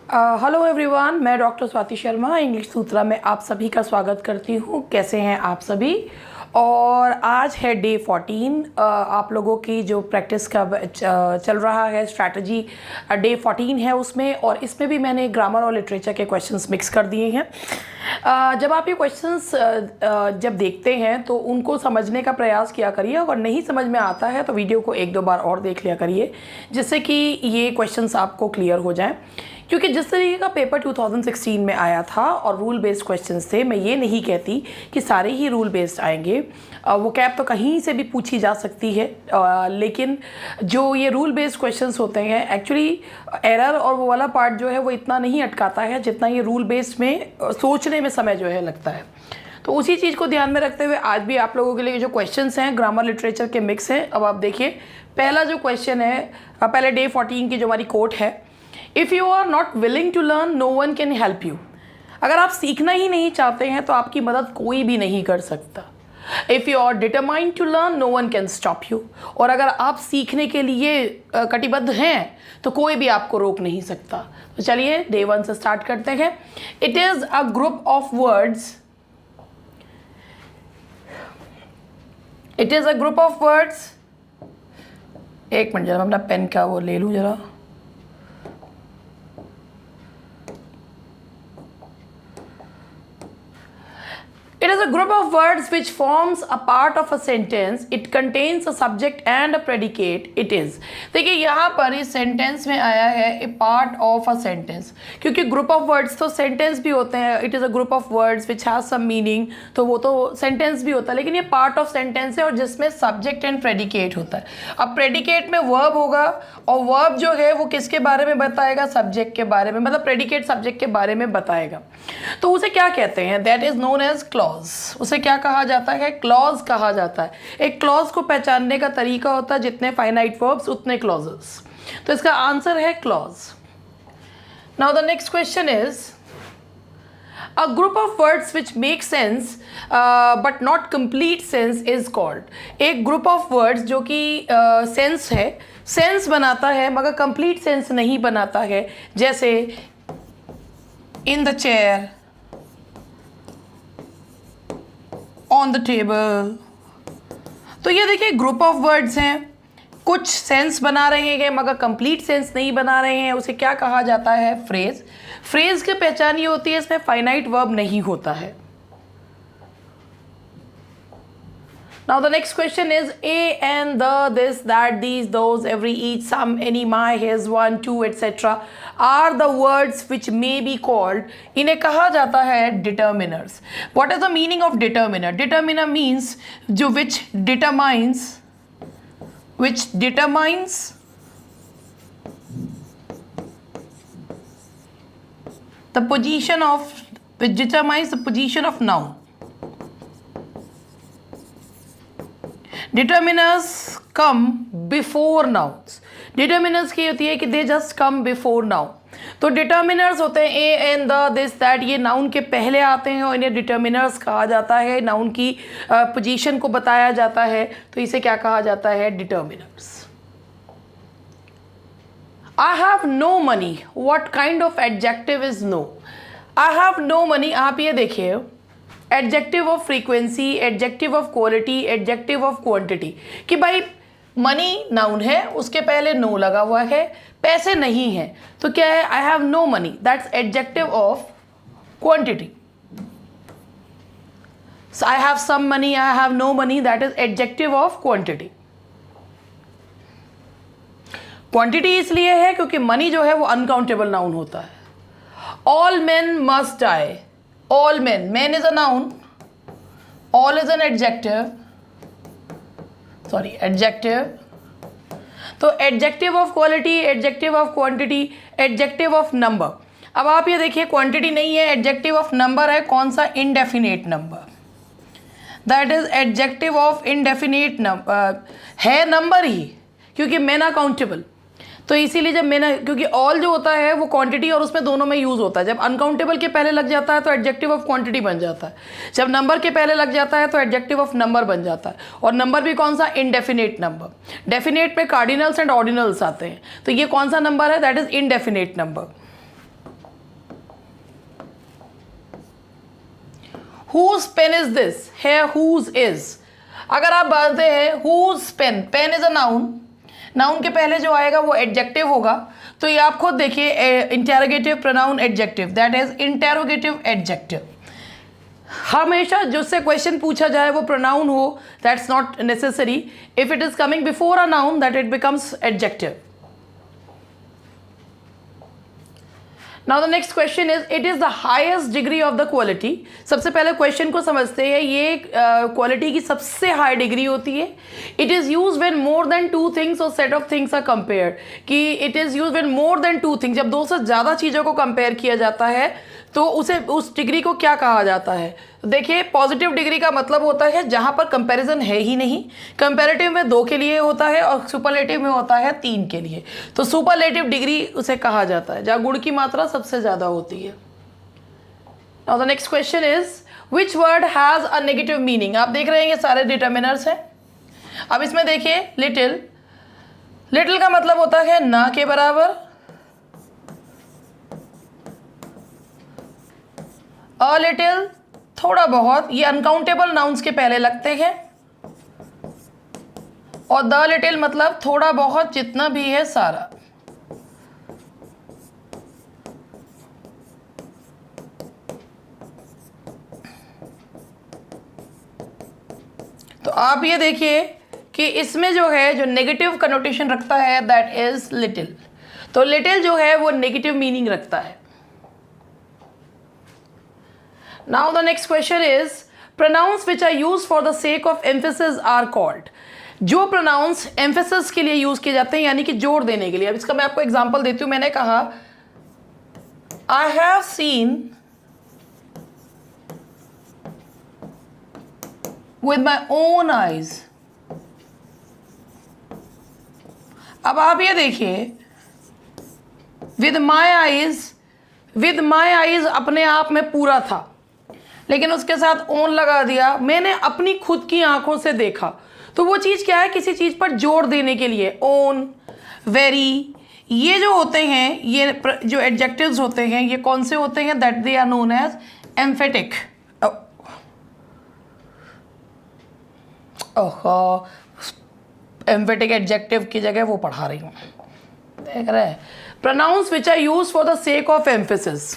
Hello everyone, मैं doctor Swati Sharma English सूत्रा में आप सभी का स्वागत करती हूँ। कैसे हैं आप सभी? और आज है डे 14। आप लोगों की जो प्रैक्टिस का चल रहा है स्ट्रैटेजी डे 14 है उसमें, और इसमें भी मैंने ग्रामर और लिटरेचर के क्वेश्चंस मिक्स कर दिए हैं। जब आप ये क्वेश्चंस जब देखते हैं तो उनको समझने का प्रयास किया करिए। अगर नहीं समझ में आता है तो वीडियो को एक दो बार और देख लिया करिए, जिससे कि ये क्वेश्चंस आपको क्लियर हो जाएं। क्योंकि जिस तरीके का पेपर 2016 में आया था और रूल बेस्ड क्वेश्चंस थे, मैं ये नहीं कहती कि सारे ही रूल बेस्ड आएंगे। वो कैप तो कहीं से भी पूछी जा सकती है, लेकिन जो ये रूल बेस्ड क्वेश्चंस होते हैं एक्चुअली एरर और वो वाला पार्ट जो है वो इतना नहीं अटकाता है जितना ये रूल बेस्ड में सोचने में समय जो है लगता है। तो उसी चीज़ को ध्यान में रखते हुए आज भी आप लोगों के लिए जो क्वेश्चंस हैं ग्रामर लिटरेचर के मिक्स हैं। अब आप देखिए, पहला जो क्वेश्चन है, पहले डे 14 की जो हमारी कोट है, if you are not willing to learn no one can help you. अगर आप सीखना ही नहीं चाहते हैं तो आपकी मदद कोई भी नहीं कर सकता। If you are determined to learn no one can stop you. और अगर आप सीखने के लिए कटिबद्ध हैं तो कोई भी आपको रोक नहीं सकता। तो चलिए डे 1 से स्टार्ट करते हैं। It is a group of words, it is a group of words. एक मिनट जरा, अपना पेन का वो ले लूँ जरा। It is a group of words which forms a part of a sentence. It contains a subject and a predicate. It is. देखिए यहाँ पर इस सेंटेंस में आया है a part of a sentence, क्योंकि group of words तो sentence भी होते हैं। It is a group of words which has some meaning, तो वो तो sentence भी होता है, लेकिन ये part of sentence है और जिसमें subject and predicate होता है। अब predicate में verb होगा और verb जो है वो किसके बारे में बताएगा? subject के बारे में, मतलब predicate subject के बारे में बताएगा। तो उसे क्या कहते हैं? That is known as clause। उसे क्या कहा जाता है? क्लॉज कहा जाता है। एक क्लॉज को पहचानने का तरीका होता है जितने फाइनाइट वर्ब्स उतने क्लॉजेस। तो इसका आंसर है clause. Now the next question is a group of words which make sense but not complete sense is called. एक ग्रुप ऑफ वर्ड्स जो कि सेंस है, सेंस बनाता है मगर कंप्लीट सेंस नहीं बनाता है, जैसे in the chair, on the table. तो ये देखिए ग्रुप ऑफ वर्ड्स हैं, कुछ सेंस बना रहे हैं मगर कंप्लीट सेंस नहीं बना रहे हैं। उसे क्या कहा जाता है? फ्रेज। फ्रेज की पहचान ये होती है इसमें फाइनाइट वर्ब नहीं होता है। Now the next question is a and the, this, that, these, those, every, each, some, any, my, his, one, two, etc. are the words which may be called. इन्हें कहा जाता है determiners. What is the meaning of determiner? Determiner means जो which determines the position of, which determines the position of noun. Determiners come before nouns. Determiners की होती है कि they just come before noun. तो डिटर्मिनर्स होते हैं A and the, this, that, ये noun के पहले आते हैं और इन्हें डिटर्मिनर्स कहा जाता है। नाउन की पोजीशन को बताया जाता है, तो इसे क्या कहा जाता है? Determiners. I have no money, what kind of adjective is no? I have no money, आप ये देखिए, adjective of frequency, adjective of quality, adjective of quantity, कि भाई मनी नाउन है, उसके पहले नो लगा हुआ है, पैसे नहीं है, तो क्या है? I have no money, that's adjective of quantity. I have some money, I have no money, that is adjective of quantity. Quantity इसलिए है क्योंकि मनी जो है वो अनकाउंटेबल नाउन होता है। All men must die, all men, men is a noun, all is an adjective, तो adjective of quality, adjective of quantity, adjective of number। अब आप ये देखिए क्वांटिटी नहीं है, adjective of number है, कौन सा? indefinite number, that is adjective of indefinite number है, नंबर ही, क्योंकि men are countable। तो इसीलिए जब मैंने, क्योंकि ऑल जो होता है वो क्वांटिटी और उसमें दोनों में यूज़ होता है। जब अनकाउंटेबल के पहले लग जाता है तो एडजेक्टिव ऑफ क्वांटिटी बन जाता है, जब नंबर के पहले लग जाता है तो एडजेक्टिव ऑफ नंबर बन जाता है। और नंबर भी कौन सा? Indefinite number. डेफिनेट में कार्डिनल्स एंड ऑर्डिनल्स आते हैं, तो ये कौन सा नंबर है? That is indefinite number. whose pen is this, है whose is। अगर आप बोलते हैं whose pen, pen is a noun, noun के पहले जो आएगा वो एडजेक्टिव होगा, तो ये आप खुद देखिए interrogative pronoun adjective, that is interrogative adjective. हमेशा जिससे क्वेश्चन पूछा जाए वो प्रोनाउन हो, that's not necessary. If it is coming before a noun that it becomes adjective. Now the next question is it is the highest degree of the quality. सबसे पहले question को समझते हैं, ये क्वालिटी की सबसे हाई डिग्री होती है। It is use when more than two things और set of things are compared, कि it is use when more than two things, जब दो से ज़्यादा चीज़ों को कंपेयर किया जाता है तो उसे उस डिग्री को क्या कहा जाता है। देखिए पॉजिटिव डिग्री का मतलब होता है जहाँ पर कंपैरिजन है ही नहीं, कंपैरेटिव में 2 के लिए होता है और सुपरलेटिव में होता है 3 के लिए, तो सुपरलेटिव डिग्री उसे कहा जाता है जहाँ गुण की मात्रा सबसे ज़्यादा होती है। Now the next question is which word has a negative meaning. आप देख रहे हैं ये सारे डिटर्मिनर्स हैं। अब इसमें देखिए लिटिल, लिटिल का मतलब होता है ना के बराबर, अ लिटिल थोड़ा बहुत, ये अनकाउंटेबल नाउन्स के पहले लगते हैं, और द लिटिल मतलब थोड़ा बहुत जितना भी है सारा। तो आप ये देखिए कि इसमें जो है जो नेगेटिव कनोटेशन रखता है दैट इज लिटिल, तो लिटिल जो है वो नेगेटिव मीनिंग रखता है। Now the next question is pronouns which are used for the sake of emphasis are called। जो pronouns emphasis के लिए यूज किए जाते हैं यानी कि जोर देने के लिए। अब इसका मैं आपको एग्जांपल देती हूँ। मैंने कहा I have seen with my own eyes। अब आप ये देखिए with my eyes अपने आप में पूरा था, लेकिन उसके साथ ओन लगा दिया, मैंने अपनी खुद की आंखों से देखा, तो वो चीज़ क्या है, किसी चीज़ पर जोर देने के लिए। ओन, वेरी, ये जो होते हैं, ये जो एडजेक्टिव्स होते हैं ये कौन से होते हैं, that they are known as emphatic. ओहो, एम्फेटिक एडजेक्टिव की जगह वो पढ़ा रही हूँ, देख रहे हैं। Pronouns which are use for the sake of emphasis,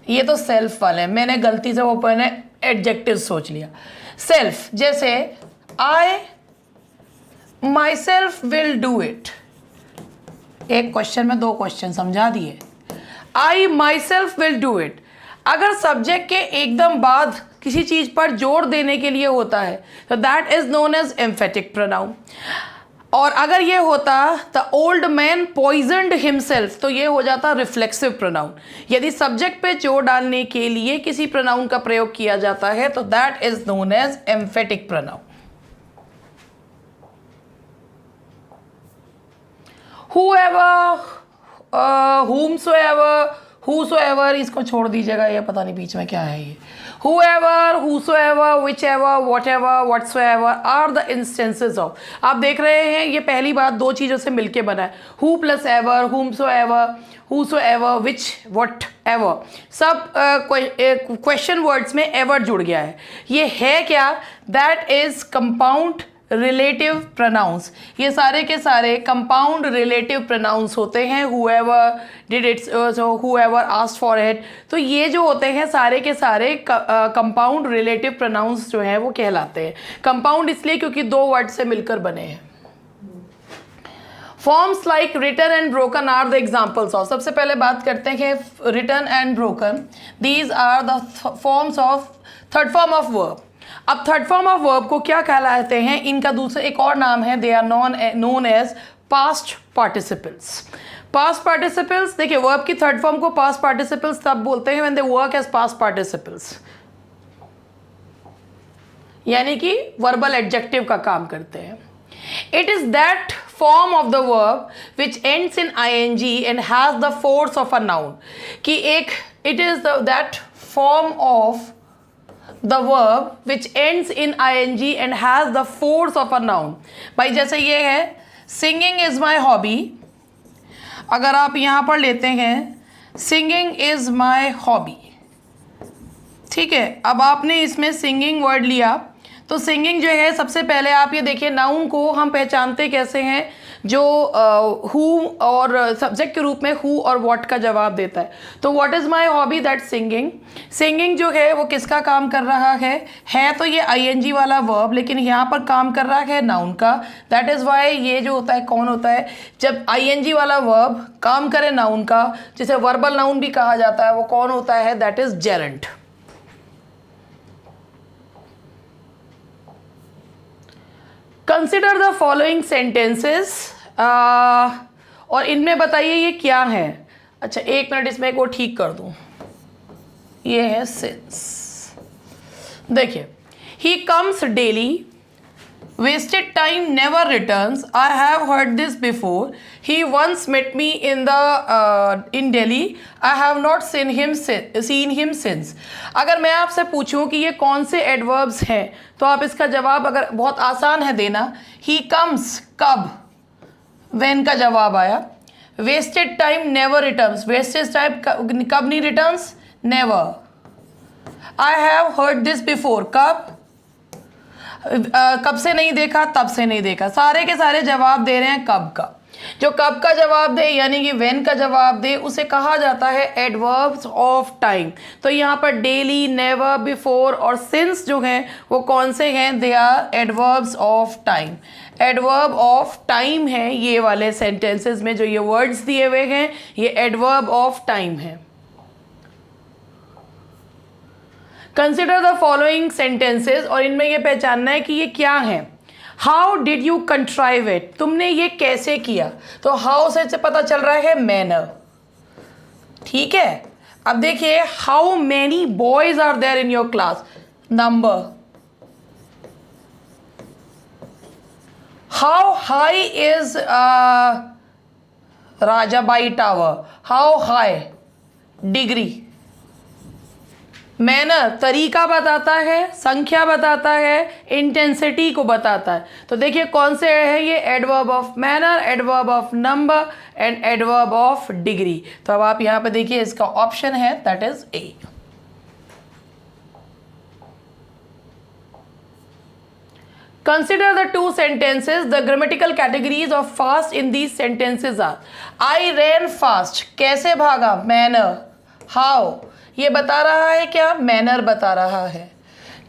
ये तो सेल्फ वाले हैं, मैंने गलती से वो मैंने एडजेक्टिव सोच लिया। सेल्फ, जैसे I myself will do it, एक क्वेश्चन में 2 क्वेश्चन समझा दिए। I myself will do it, अगर सब्जेक्ट के एकदम बाद किसी चीज़ पर जोर देने के लिए होता है तो that is known as emphatic pronoun. और अगर ये होता the old man poisoned himself, तो ये हो जाता रिफ्लेक्सिव प्रोनाउन। यदि सब्जेक्ट पे जोर डालने के लिए किसी प्रोनाउन का प्रयोग किया जाता है तो that is known as emphatic pronoun. whoever, whomsoever, whosoever, इसको छोड़ दीजिएगा, ये पता नहीं बीच में क्या है ये। whoever, whosoever, whichever, whatever, whatsoever are the instances of। आप देख रहे हैं ये पहली बात 2 चीज़ों से मिलके बना है, who plus ever, whomsoever, whosoever, which, whatever, सब क्वेश्चन वर्ड्स में ever जुड़ गया है। ये है क्या, that is compound relative pronouns, ये सारे के सारे कंपाउंड रिलेटिव प्रोनाउंस होते हैं। whoever did it, so whoever asked for it, तो ये जो होते हैं सारे के सारे कंपाउंड रिलेटिव प्रोनाउंस जो हैं वो कहलाते हैं। कंपाउंड इसलिए क्योंकि 2 वर्ड से मिलकर बने हैं। Forms like written and broken are the examples of. सबसे पहले बात करते हैं written and broken, these are the forms of third form of verb. अब थर्ड फॉर्म ऑफ वर्ब को क्या कहलाते हैं, इनका दूसरा एक और नाम है, they are known as past participles. Past participles, देखिए वर्ब की थर्ड फॉर्म को पास्ट पार्टिसिपल्स तब बोलते हैं when they work as past participles, यानी कि वर्बल एडजेक्टिव का काम करते हैं। It is that form of the verb which ends in ing and has the force of a noun, कि एक it is that form of the verb which ends in ing and has the force of a noun। भाई जैसे ये है singing is my hobby, अगर आप यहाँ पर लेते हैं singing is my hobby, ठीक है, अब आपने इसमें सिंगिंग वर्ड लिया, तो सिंगिंग जो है सबसे पहले आप ये देखिए नाउन को हम पहचानते कैसे हैं, जो हु और सब्जेक्ट के रूप में हु और व्हाट का जवाब देता है। तो what is my hobby, that singing. Singing जो है वो किसका काम कर रहा है तो ये आईएनजी वाला वर्ब, लेकिन यहाँ पर काम कर रहा है नाउन का। दैट इज़ वाई ये जो होता है कौन होता है, जब आईएनजी वाला वर्ब काम करे नाउन का, जिसे वर्बल नाउन भी कहा जाता है, वो कौन होता है, that is Geraint. Consider the following sentences, और इनमें बताइए ये क्या है। अच्छा एक मिनट, इसमें एक वो ठीक कर दूं, ये है सिंस। देखिए, he comes daily, wasted time never returns, I have heard this before, he once met me in Delhi, I have not seen him since। अगर मैं आपसे पूछूं कि ये कौन से एडवर्ब्स हैं, तो आप इसका जवाब, अगर बहुत आसान है देना, he comes कब, when का जवाब आया, wasted time never returns, wasted time कब नहीं returns, never, I have heard this before कब, कब से नहीं देखा, तब से नहीं देखा। सारे के सारे जवाब दे रहे हैं कब का। जो कब का जवाब दे यानी कि व्हेन का जवाब दे, उसे कहा जाता है एडवर्ब्स ऑफ टाइम। तो यहाँ पर डेली, नेवर, बिफोर और सिंस जो हैं वो कौन से हैं, they are adverbs of time. Adverb of time है ये वाले सेंटेंसेस में, जो ये वर्ड्स दिए हुए हैं ये एडवर्ब ऑफ टाइम है। कंसिडर द फॉलोइंग सेंटेंसेस, और इनमें ये पहचानना है कि ये क्या है। हाउ डिड यू कंट्राइव इट, तुमने ये कैसे किया, तो हाउ से पता चल रहा है मैनर। ठीक है, अब देखिए, how many boys are there in your class, number. How high is Rajabai tower, how high, degree. Manner तरीका बताता है, संख्या बताता है, इंटेंसिटी को बताता है। तो देखिए कौन से है ये, adverb of manner, adverb of number and adverb of degree. तो अब आप यहाँ पे देखिए इसका ऑप्शन है that is a. Consider the two sentences. The grammatical categories of fast in these sentences are: I ran fast, कैसे भागा, manner, how, ये बता रहा है क्या, मैनर बता रहा है।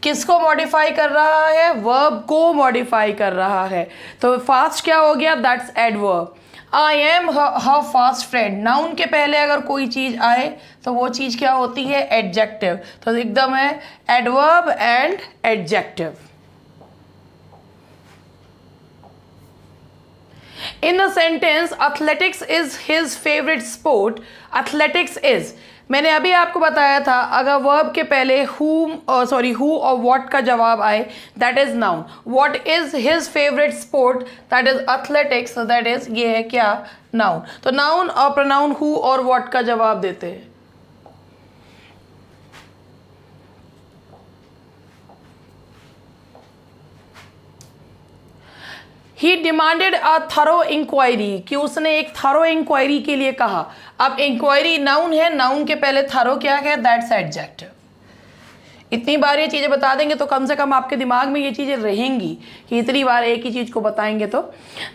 किसको मॉडिफाई कर रहा है, वर्ब को मॉडिफाई कर रहा है। तो फास्ट क्या हो गया, that's adverb. I am her fast friend, noun के पहले अगर कोई चीज़ आए तो वो चीज़ क्या होती है, एडजेक्टिव। तो एकदम है adverb and adjective. In the sentence athletics is his favorite sport, athletics is, मैंने अभी आपको बताया था अगर वर्ब के पहले हु और व्हाट का जवाब आए that is noun. What is his favourite sport, that is athletics, that is, ये है क्या, नाउन। तो नाउन और प्रोनाउन हु और व्हाट का जवाब देते हैं। ही डिमांडेड अ थरो इंक्वायरी, कि उसने एक थरो इंक्वायरी के लिए कहा। अब इंक्वायरी नाउन है, नाउन के पहले थरो क्या है, दैट्स एडजेक्टिव। इतनी बार ये चीज़ें बता देंगे तो कम से कम आपके दिमाग में ये चीज़ें रहेंगी कि इतनी बार एक ही चीज़ को बताएंगे। तो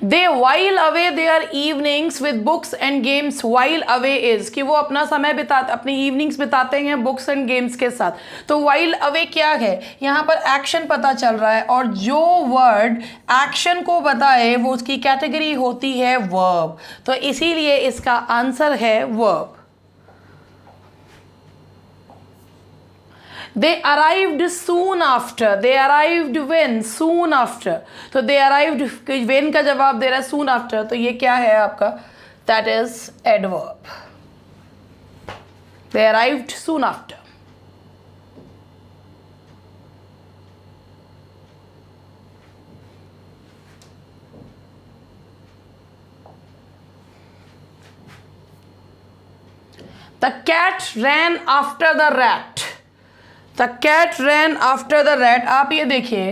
they while away their evenings with books and games, while away is, कि वो अपना समय बिताते, अपनी इवनिंग्स बिताते हैं बुक्स एंड गेम्स के साथ। तो वाइल अवे क्या है, यहाँ पर एक्शन पता चल रहा है, और जो वर्ड एक्शन को बताए वो उसकी कैटेगरी होती है वर्ब। तो इसीलिए इसका आंसर है verb. They arrived soon after, they arrived when, soon after। तो they arrived when का जवाब दे रहा है soon after, तो ये क्या है आपका, that is adverb। They arrived soon after। The cat ran after the rat, the cat ran after the rat. आप ये देखिए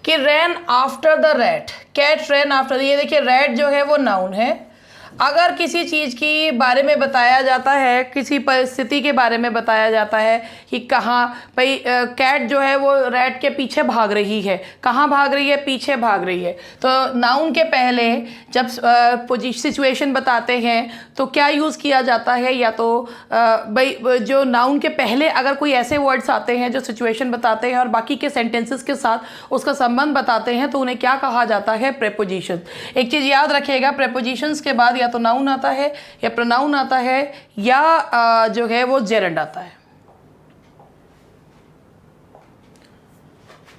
कि ran after the rat, cat ran after, ये देखिए रैट जो है वो नाउन है, अगर किसी चीज़ के बारे में बताया जाता है, किसी परिस्थिति के बारे में बताया जाता है कि कहाँ भाई कैट जो है वो रैट के पीछे भाग रही है, कहाँ भाग रही है, पीछे भाग रही है, तो नाउन के पहले जब सिचुएशन बताते हैं तो क्या यूज़ किया जाता है, या तो भाई जो नाउन के पहले अगर कोई ऐसे वर्ड्स आते हैं जो सिचुएशन बताते हैं और बाकी के सेंटेंसेस के साथ उसका संबंध बताते हैं तो उन्हें क्या कहा जाता है, प्रेपोजिशन। एक चीज़ याद रखिएगा, प्रेपोजिशंस के बाद या तो नाउन आता है या प्रोनाउन आता है या जो है वो जेरेंड आता है।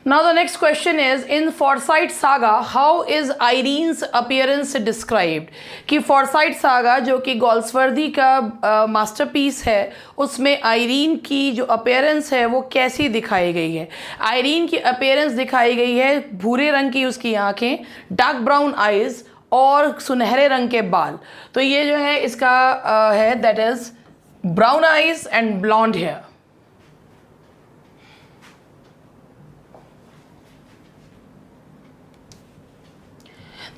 Now the next question is, in Forsyte Saga, how is Irene's appearance described? कि Forsyte Saga जो कि गोल्सवर्दी का मास्टरपीस है, उसमें आयरीन की जो अपीयरेंस है वो कैसी दिखाई गई है। आयरीन की अपीयरेंस दिखाई गई है भूरे रंग की उसकी आंखें, डार्क ब्राउन आइज़ और सुनहरे रंग के बाल। तो ये जो है इसका है that is brown eyes and blonde hair.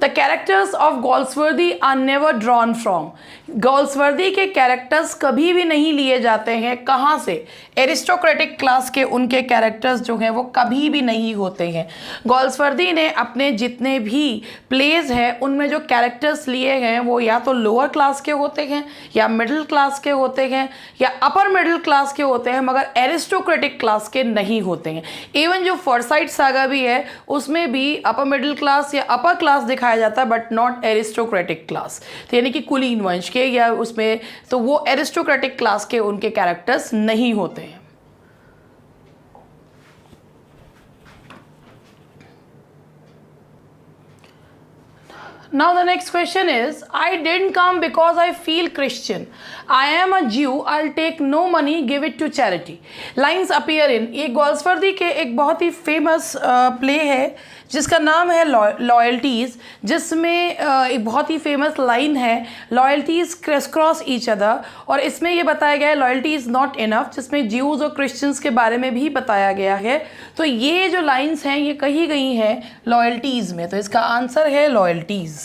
The characters of Goldsworthy are never drawn from. Galsworthy के कैरेक्टर्स कभी भी नहीं लिए जाते हैं, कहाँ से, एरिस्टोक्रेटिक क्लास के उनके कैरेक्टर्स जो हैं वो कभी भी नहीं होते हैं। गोल्सवर्दी ने अपने जितने भी प्लेज हैं उनमें जो कैरेक्टर्स लिए हैं वो या तो लोअर क्लास के होते हैं या मिडिल क्लास के होते हैं या अपर मिडिल क्लास के होते हैं, मगर एरिस्टोक्रेटिक क्लास के नहीं होते हैं। इवन जो फॉरसाइट सागा भी है उसमें भी अपर मिडिल क्लास या अपर क्लास दिखाया जाता है बट नॉट एरिस्टोक्रेटिक क्लास, तो यानी कि कुलीन वंश के या उसमें, तो वो एरिस्टोक्रेटिक क्लास के उनके कैरेक्टर्स नहीं होते हैं। Now the next question is, I didn't come because I feel Christian. I am a Jew. I'll take no money, give it to charity. Lines appear in, ये गोल्सवर्दी के एक बहुत ही फेमस प्ले है जिसका नाम है लॉयल्टीज़, जिसमें एक बहुत ही फेमस लाइन है, loyalties criss cross each other, और इसमें ये बताया गया है लॉयल्टी इज़ नॉट इनफ, जिसमें ज्यूज़ और क्रिश्चियंस के बारे में भी बताया गया है। तो ये जो लाइन्स हैं ये कही गई हैं लॉयल्टीज़ में, तो इसका आंसर है loyalties.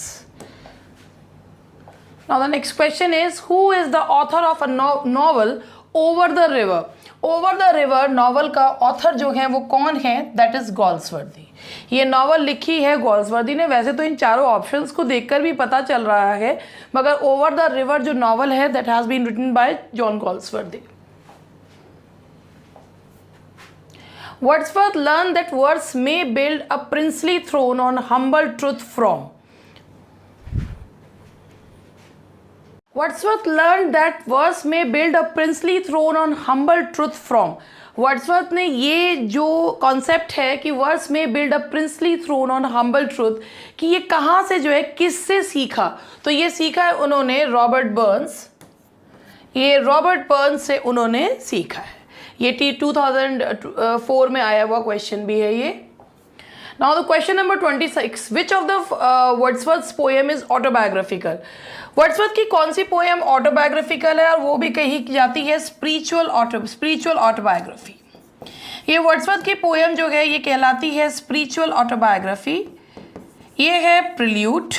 Now the next question is, who is the author of a novel Over the River? Over the River novel का ऑथर जो है वो कौन है? That is Galsworthy. ये नॉवल लिखी है गोल्सवर्दी ने। वैसे तो इन चारों ऑप्शंस को देखकर भी पता चल रहा है, मगर ओवर द रिवर जो नॉवल है that has been written by John Galsworthy. Wordsworth learned that words may build a princely throne on humble truth from. Wordsworth learned that verse may build a princely throne on humble truth from. Wordsworth ने ये जो concept है कि verse में build a princely throne on humble truth, कि ये कहाँ से जो है किससे सीखा, तो ये सीखा है उन्होंने रॉबर्ट बर्न्स, ये रॉबर्ट बर्न्स से उन्होंने सीखा है। ये 2004 में आया हुआ क्वेश्चन भी है ये। Now the question number 26, which of the Wordsworth's poem is autobiographical? Wordsworth की कौन सी पोएम ऑटोबायोग्राफिकल है और वो भी कही जाती है स्पिरिचुअल ऑटोबायोग्राफी। ये वर्ड्सवर्थ की पोएम जो है ये कहलाती है स्पिरिचुअल ऑटोबायोग्राफी। ये है प्रिल्यूड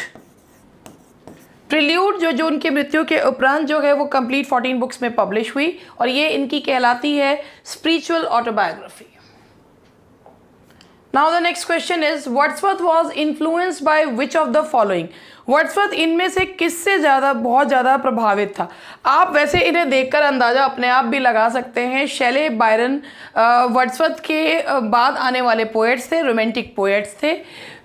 जो उनकी मृत्यु के उपरांत जो है वो कंप्लीट 14 बुक्स में पब्लिश हुई, और ये इनकी कहलाती है spiritual autobiography. Now the next question is, Wordsworth was influenced by which of the following? Wordsworth इनमें से किससे बहुत ज़्यादा प्रभावित था? आप वैसे इन्हें देखकर अंदाज़ा अपने आप भी लगा सकते हैं। शेले, बायरन वर्ड्सवर्थ के बाद आने वाले पोएट्स थे, रोमांटिक पोएट्स थे।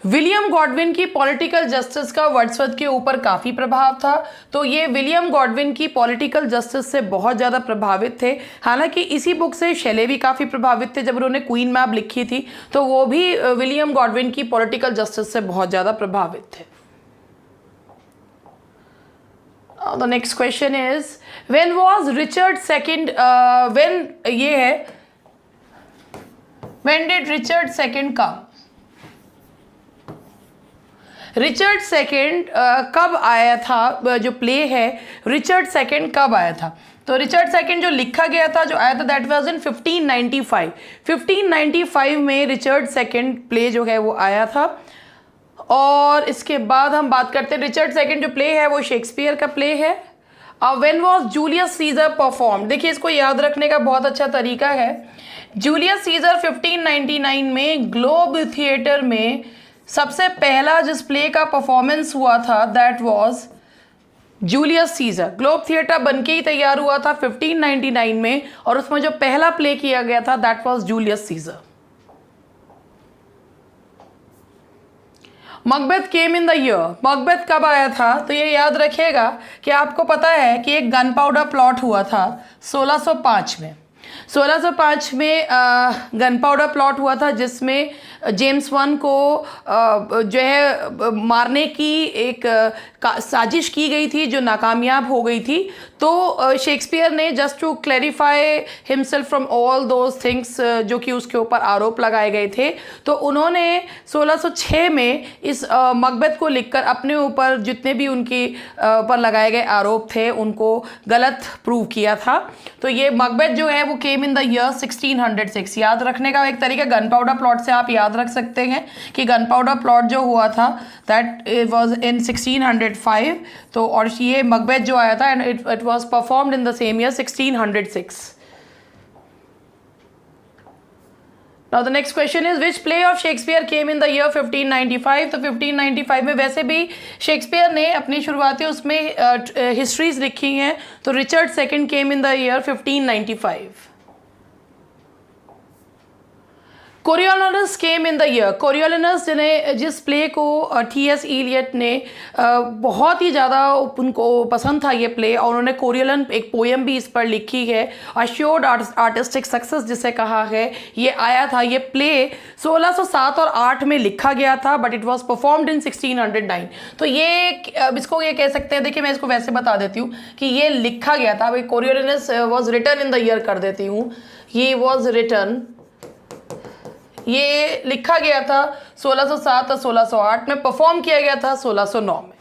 विलियम गॉडविन की पॉलिटिकल जस्टिस का वर्ड्सवर्थ के ऊपर काफ़ी प्रभाव था, तो ये विलियम गॉडविन की पॉलिटिकल जस्टिस से बहुत ज़्यादा प्रभावित थे। हालांकि इसी बुक से शेले भी काफ़ी प्रभावित थे। जब उन्होंने क्वीन मैप लिखी थी तो वो भी विलियम गॉडविन की पॉलिटिकल जस्टिस से बहुत ज़्यादा प्रभावित थे। The next question is, when was Richard II when did Richard II come? Richard second कब आया था? जो प्ले है रिचर्ड सेकेंड कब आया था? तो रिचर्ड सेकेंड जो लिखा गया था, जो आया था, दैट वाज इन 1595 में रिचर्ड सेकेंड प्ले जो है वो आया था। और इसके बाद हम बात करते हैं रिचर्ड सेकंड जो प्ले है वो शेक्सपियर का प्ले है। When was Julius scissor perform, देखिए इसको याद रखने का बहुत अच्छा तरीका है। जूलियस सीजर 1599 में ग्लोब थिएटर में सबसे पहला जिस प्ले का परफॉर्मेंस हुआ था that was Julius scissor. Globe theatre बनके ही तैयार हुआ था 1599 में और उसमें जो पहला प्ले किया गया था that was Julius Caesar. Macbeth came in the year, Macbeth कब आया था? तो ये याद रखिएगा कि आपको पता है कि एक गन पाउडर प्लॉट हुआ था 1605 में। 1605 में गन पाउडर प्लॉट हुआ था जिसमें जेम्स वन को जो है मारने की एक साजिश की गई थी जो नाकामयाब हो गई थी। तो शेक्सपियर ने just to clarify himself from all those things जो कि उसके ऊपर आरोप लगाए गए थे, तो उन्होंने 1606 में इस मकबेथ को लिखकर अपने ऊपर जितने भी उनके ऊपर लगाए गए आरोप थे उनको गलत प्रूव किया था। तो ये मकबेथ जो है वो केम इन द ईयर 1606। याद रखने का एक तरीका गन पाउडर प्लॉट से आप याद रख सकते हैं कि गन पाउडर प्लॉट जो हुआ था दैट वाज इन 1605। तो और ये मकबेथ जो आया था and it was performed in the same year 1606। Now the next question is which play of Shakespeare came in the year 1595? तो 1595 में वैसे भी शेक्सपियर ने अपनी शुरुआती उसमें हिस्ट्रीज लिखी हैं। तो Richard second came in the year 1595। Coriolanus came in the year, Coriolanus जिन्हें जिस प्ले को T.S. इलियट ने बहुत ही ज़्यादा उनको पसंद था ये प्ले और उन्होंने कोरियोलन एक पोएम भी इस पर लिखी है, अश्योर्ड आर्टिस्टिक सक्सेस जिसे कहा है। ये आया था, ये प्ले 1607 और 8 में लिखा गया था but it was performed in 1609। तो ये इसको ये कह सकते हैं, देखिए मैं इसको वैसे बता देती हूँ कि ये लिखा गया था। Coriolanus was written in the year कर देती हूँ, ये वॉज रिटन, ये लिखा गया था 1607 और 1608 में, परफॉर्म किया गया था 1609 में।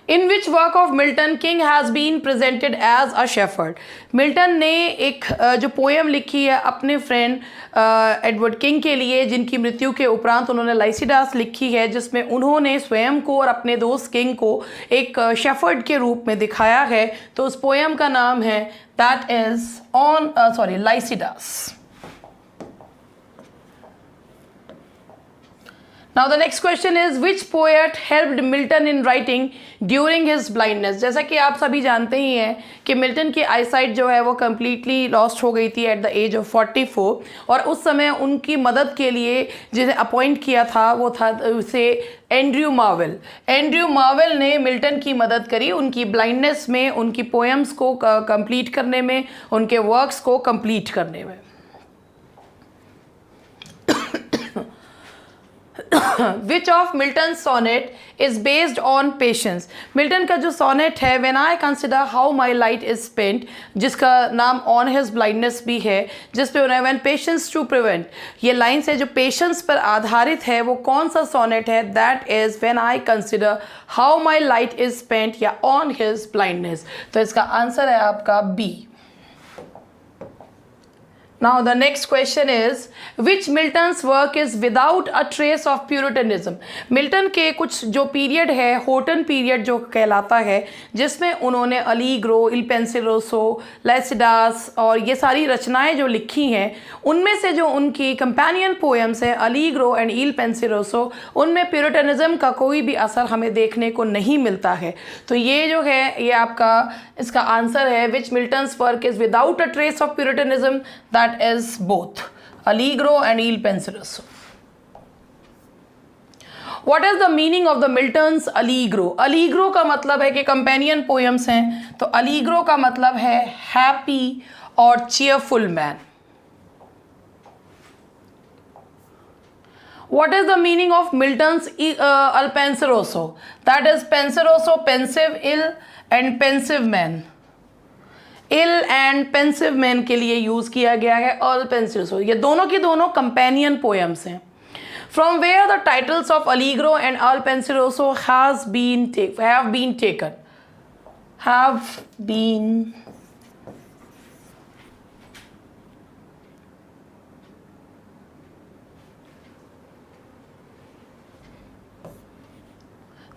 In which work of Milton king has been presented as a shepherd. Milton ने एक जो पोएम लिखी है अपने फ्रेंड एडवर्ड किंग के लिए जिनकी मृत्यु के उपरांत उन्होंने लाइसिडास लिखी है, जिसमें उन्होंने स्वयं को और अपने दोस्त किंग को एक शेफर्ड के रूप में दिखाया है। तो उस पोएम का नाम है that is on Lycidas. Now the next question is which poet helped Milton in writing during his blindness? जैसा कि आप सभी जानते ही हैं कि मिल्टन की आईसाइट जो है वो कम्प्लीटली लॉस्ट हो गई थी एट द एज ऑफ 44 और उस समय उनकी मदद के लिए जिन्हें अपॉइंट किया था वो था उसे एंड्रयू मार्वेल। एंड्रयू मार्वेल ने मिल्टन की मदद करी उनकी ब्लाइंडनेस में, उनकी पोएम्स को कंप्लीट करने में, उनके वर्क्स को कंप्लीट करने में। Which of Milton's sonnet is based on patience? Milton का जो सोनेट है When I consider how my light is spent, जिसका नाम On his blindness भी है, जिस पे उन्हें When patience to prevent, ये लाइन्स है जो पेशेंस पर आधारित है, वो कौन सा सोनेट है? That is When I consider how my light is spent या On his blindness। तो इसका आंसर है आपका B. Now the next question is which Milton's work is without a trace of Puritanism? Milton के कुछ जो period है Houghton period जो कहलाता है जिसमें उन्होंने अलीग्रो, इल पेंसिलोसो, लैसिडास और ये सारी रचनाएं जो लिखी हैं उनमें से जो उनकी कंपेनियन पोएम्स हैं अलीग्रो एंड इल पेंसिलोसो, उनमें प्यूरिटनिज्म का कोई भी असर हमें देखने को नहीं मिलता है। तो ये जो है ये आपका इसका आंसर है which Milton's work is without a trace of Puritanism, that is both Allegro and Il Penseroso. What is the meaning of the Milton's Allegro? Allegro का मतलब है कि कंपेनियन पोएम्स हैं, तो Allegro का मतलब है हैप्पी और cheerful man. What is the meaning of Milton's Il Penseroso? That is Penseroso, pensive, ill and pensive man. Ill and pensive man के लिए यूज़ किया गया है ऑल पेंसिल्सो, ये दोनों की दोनों कंपेनियन पोएम्स हैं। From where the titles of Allegro and Il Penseroso have been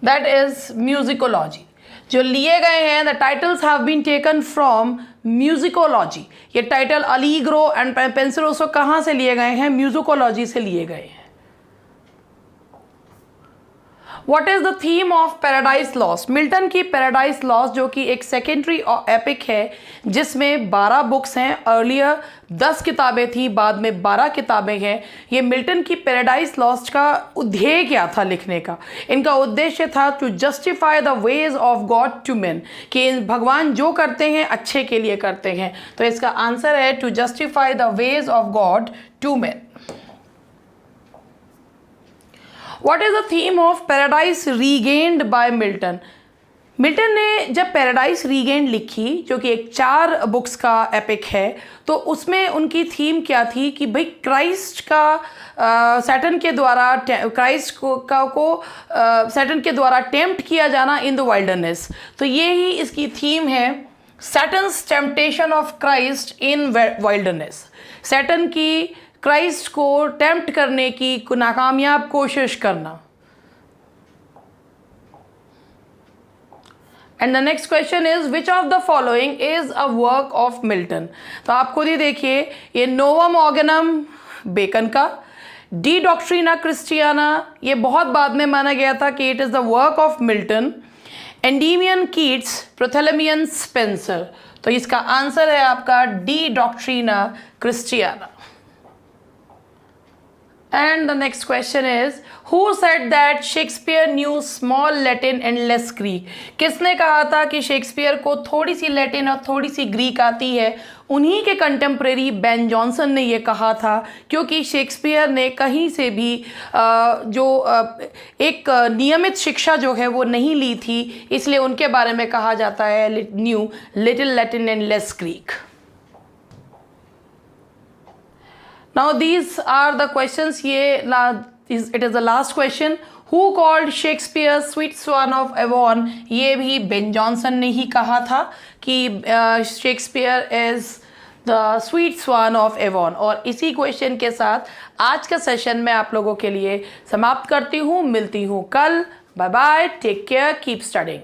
that is musicology. जो लिए गए हैं, the titles have been taken from musicology. ये टाइटल अलीग्रो एंड पेंसिलोसो कहाँ से लिए गए हैं? म्यूजिकोलॉजी से लिए गए हैं। What is the theme of Paradise Lost? Milton की Paradise Lost जो कि एक सेकेंडरी एपिक है जिसमें 12 बुक्स हैं। अर्लियर 10 किताबें थी, बाद में 12 किताबें हैं। ये मिल्टन की Paradise Lost का उद्देश्य क्या था लिखने का? इनका उद्देश्य था to justify the ways of God to man, कि भगवान जो करते हैं अच्छे के लिए करते हैं। तो इसका आंसर है to justify the ways of God to man. What is the theme of Paradise Regained by Milton? Milton ने जब पैराडाइज रीगेंड लिखी, जो कि एक 4 बुक्स का एपिक है, तो उसमें उनकी थीम क्या थी कि भाई क्राइस्ट का सैटर्न के द्वारा सैटर्न के द्वारा टेम्प्ट किया जाना इन द वाइल्डरनेस। तो ये ही इसकी थीम है, Satan's temptation of Christ in wilderness. Satan की क्राइस्ट को टेम्प्ट करने की नाकामयाब कोशिश करना। And the next question is which of the following is a work of Milton? तो आप खुद ही देखिए, ये नोवम ऑर्गेनम बेकन का, डी डॉक्ट्रिना क्रिस्टियाना ये बहुत बाद में माना गया था कि it is the work of Milton. Endymion Keats, Prothalamion Spenser. तो इसका आंसर है आपका D Doctrina Christiana. And the next question is, who said that Shakespeare knew small Latin and less Greek? किसने कहा था कि शेक्सपियर को थोड़ी सी लैटिन और थोड़ी सी ग्रीक आती है? उन्हीं के कंटेम्प्रेरी बेन जॉनसन ने ये कहा था, क्योंकि शेक्सपियर ने कहीं से भी एक नियमित शिक्षा जो है वो नहीं ली थी, इसलिए उनके बारे में कहा जाता है new little Latin and less Greek. Now these are the questions. It is the last question. Who called Shakespeare Sweet Swan of Avon? ये भी बेन जॉनसन ने ही कहा था कि Shakespeare is the sweet swan of Avon. और इसी question के साथ आज का सेशन मैं आप लोगों के लिए समाप्त करती हूँ। मिलती हूँ कल। Bye bye, take care, keep studying.